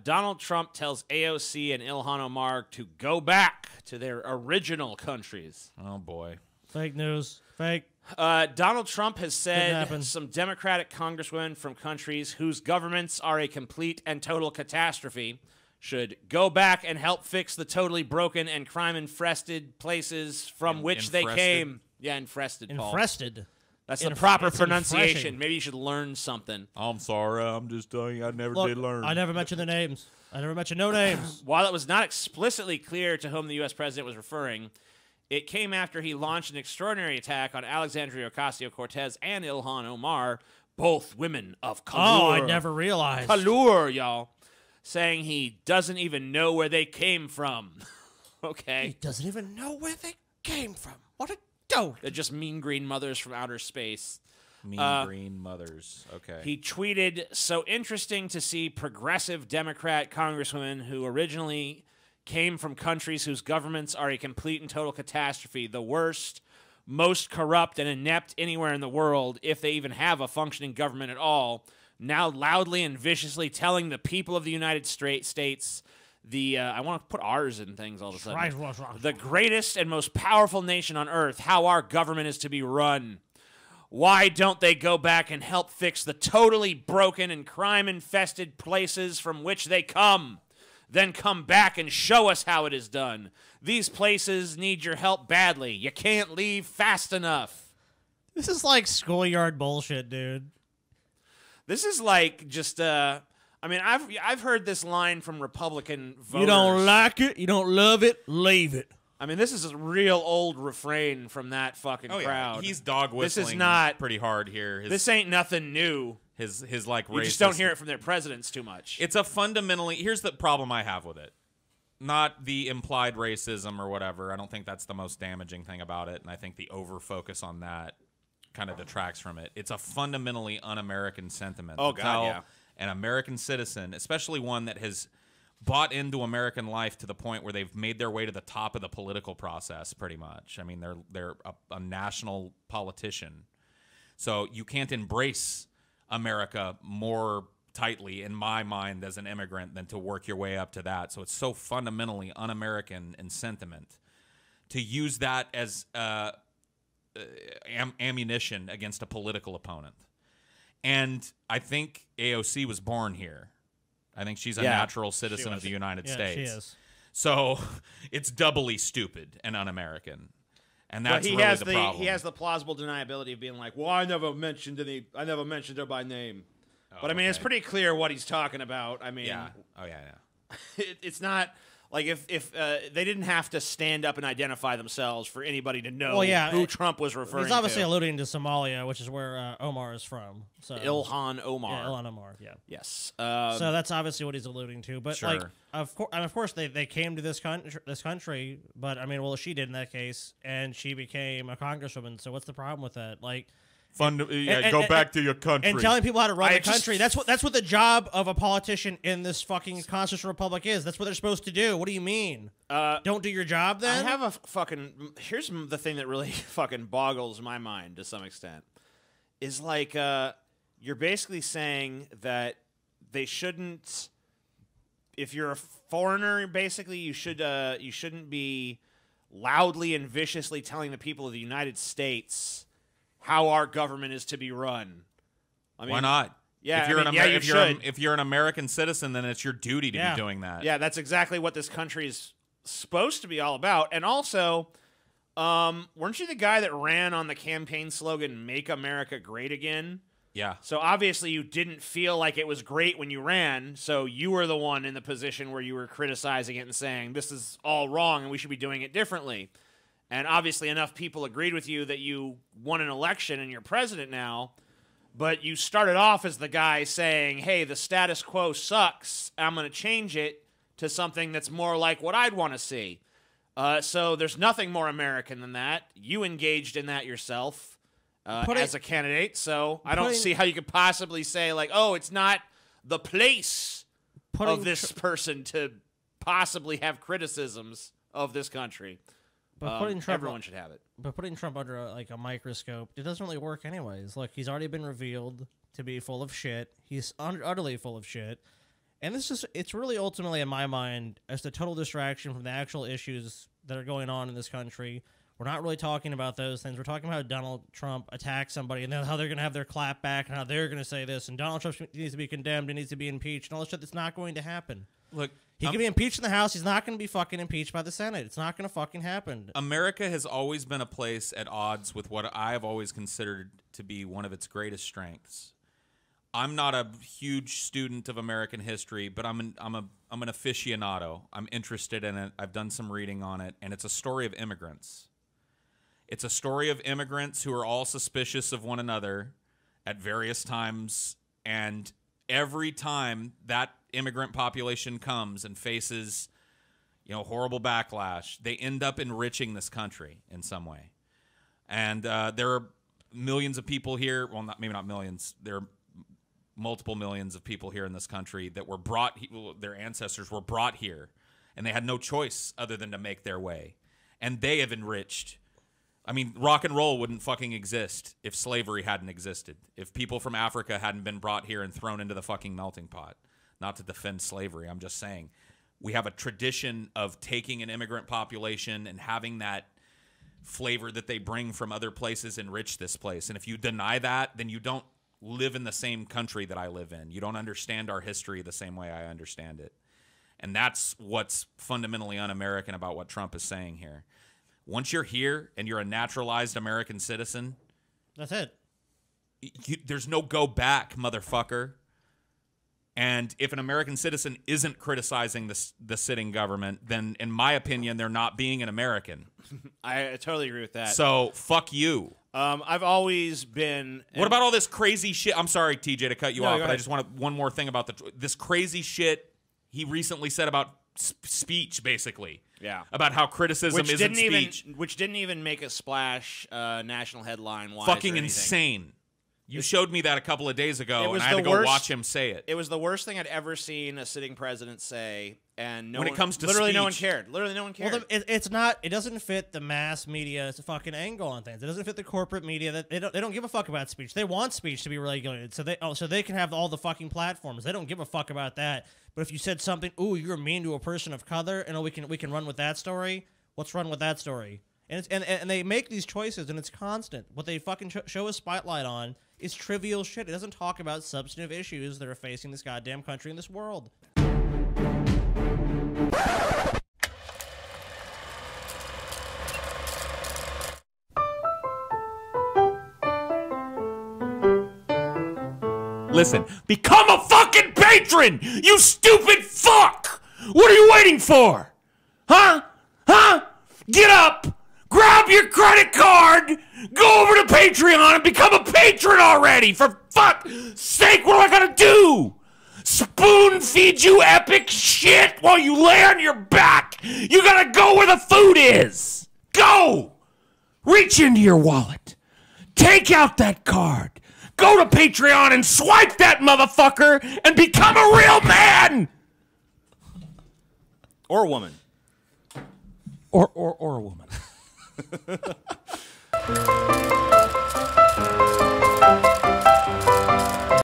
Donald Trump tells AOC and Ilhan Omar to go back to their original countries. Oh, boy. Fake news. Fake. Donald Trump has said some Democratic congresswomen from countries whose governments are a complete and total catastrophe should go back and help fix the totally broken and crime-infested places from which they came. Yeah, infested, Paul. Infested. That's the proper pronunciation. Refreshing. Maybe you should learn something. I'm sorry. I'm just telling you, I never did learn. I never mentioned the names. I never mentioned no names. While it was not explicitly clear to whom the U.S. president was referring, it came after he launched an extraordinary attack on Alexandria Ocasio-Cortez and Ilhan Omar, both women of color. Oh, I never realized. Color, y'all. Saying he doesn't even know where they came from. Okay. He doesn't even know where they came from. What a dope. They're just mean green mothers from outer space. Mean green mothers. Okay. He tweeted, "So interesting to see progressive Democrat congresswomen who originally came from countries whose governments are a complete and total catastrophe, the worst, most corrupt and inept anywhere in the world, if they even have a functioning government at all, now loudly and viciously telling the people of the United States, I want to put R's in things all of a sudden, the greatest and most powerful nation on earth, how our government is to be run. Why don't they go back and help fix the totally broken and crime-infested places from which they come? Then come back and show us how it is done. These places need your help badly. You can't leave fast enough." This is like schoolyard bullshit, dude. This is like just I mean, I've heard this line from Republican voters. You don't like it, you don't love it, leave it. I mean, this is a real old refrain from that fucking crowd. Yeah. He's dog whistling. This is not pretty hard here. This ain't nothing new. His like racist. You just don't hear it from their presidents too much. It's a fundamentally. Here's the problem I have with it. Not the implied racism or whatever. I don't think that's the most damaging thing about it, and I think the over-focus on that kind of detracts from it. It's a fundamentally un-American sentiment. Oh, God, yeah. An American citizen, especially one that has bought into American life to the point where they've made their way to the top of the political process, pretty much. I mean, they're a national politician. So you can't embrace America more tightly, in my mind, as an immigrant than to work your way up to that. So it's so fundamentally un-American in sentiment to use that as ammunition against a political opponent. And I think AOC was born here. I think she's a natural citizen of the United States. She is. So it's doubly stupid and un-American. And that's really the problem. He has the plausible deniability of being like, well, I never mentioned her by name. Oh, but I mean, it's pretty clear what he's talking about. I mean, yeah. Oh yeah. It's not like if they didn't have to stand up and identify themselves for anybody to know who Trump was referring to. He's obviously alluding to Somalia, which is where Omar is from. So Ilhan Omar. Yeah, Ilhan Omar. Yeah. Yes. So that's obviously what he's alluding to. But sure. of course, they came to this country. But I mean, well, she did in that case, and she became a congresswoman. So what's the problem with that? Like. Go back to your country. And telling people how to run the country. That's what the job of a politician in this fucking constitutional republic is. That's what they're supposed to do. What do you mean? Don't do your job then? I have a fucking... Here's the thing that really fucking boggles my mind to some extent. Is like, you're basically saying that they shouldn't... If you're a foreigner, basically, you shouldn't be loudly and viciously telling the people of the United States how our government is to be run. I mean, why not? Yeah, if you're an American citizen, then it's your duty to be doing that. Yeah, that's exactly what this country is supposed to be all about. And also, weren't you the guy that ran on the campaign slogan, "Make America Great Again"? Yeah. So obviously you didn't feel like it was great when you ran, so you were the one in the position where you were criticizing it and saying, this is all wrong and we should be doing it differently. And obviously enough people agreed with you that you won an election and you're president now, but you started off as the guy saying, hey, the status quo sucks. I'm going to change it to something that's more like what I'd want to see. So there's nothing more American than that. You engaged in that yourself as a candidate, so I don't see how you could possibly say, like, oh, it's not the place of this person to possibly have criticisms of this country. But everyone should have it. But putting Trump under a microscope, it doesn't really work anyways. Look, he's already been revealed to be full of shit. He's utterly full of shit. And it's really ultimately, in my mind, as a total distraction from the actual issues that are going on in this country. We're not really talking about those things. We're talking about how Donald Trump attacked somebody and then how they're going to have their clap back and how they're going to say this. And Donald Trump needs to be condemned and needs to be impeached and all this shit that's not going to happen. Look, he can be impeached in the House. He's not going to be fucking impeached by the Senate. It's not going to fucking happen. America has always been a place at odds with what I have always considered to be one of its greatest strengths. I'm not a huge student of American history, but I'm an aficionado. I'm interested in it. I've done some reading on it, and it's a story of immigrants. It's a story of immigrants who are all suspicious of one another at various times, and every time that immigrant population comes and faces, horrible backlash, they end up enriching this country in some way. And there are millions of people here. Well, maybe not millions. There are multiple millions of people here in this country that were brought, their ancestors were brought here, and they had no choice other than to make their way. And they have enriched. I mean, rock and roll wouldn't fucking exist if slavery hadn't existed. If people from Africa hadn't been brought here and thrown into the fucking melting pot. Not to defend slavery, I'm just saying. We have a tradition of taking an immigrant population and having that flavor that they bring from other places enrich this place. And if you deny that, then you don't live in the same country that I live in. You don't understand our history the same way I understand it. And that's what's fundamentally un-American about what Trump is saying here. Once you're here and you're a naturalized American citizen, that's it. There's no go back, motherfucker. And if an American citizen isn't criticizing the sitting government, then in my opinion, they're not being an American. I totally agree with that. So fuck you. I've always been. What about all this crazy shit? I'm sorry, TJ, to cut you off, but ahead. I just want one more thing about this crazy shit he recently said about speech, basically. Yeah. About how criticism isn't speech. Which didn't even make a splash national headline-wise. Fucking insane. You showed me that a couple of days ago, and I had to go watch him say it. It was the worst thing I'd ever seen a sitting president say, and when it comes to literally speech, no one cared. Literally no one cared. Well, it's not. It doesn't fit the mass media's fucking angle on things. It doesn't fit the corporate media. That they don't give a fuck about speech. They want speech to be regulated, so they can have all the fucking platforms. They don't give a fuck about that. But if you said something, ooh, you're mean to a person of color, and we can run with that story. Let's run with that story. And they make these choices, and it's constant. What they fucking show a spotlight on is trivial shit. It doesn't talk about substantive issues that are facing this goddamn country and this world. Listen, become a fucking patron, you stupid fuck! What are you waiting for? Huh? Get up! Grab your credit card, go over to Patreon and become a patron already! For fuck's sake, what am I gonna do? Spoon feed you epic shit while you lay on your back? You gotta go where the food is! Go! Reach into your wallet. Take out that card. Go to Patreon and swipe that motherfucker and become a real man! Or woman. Or a woman.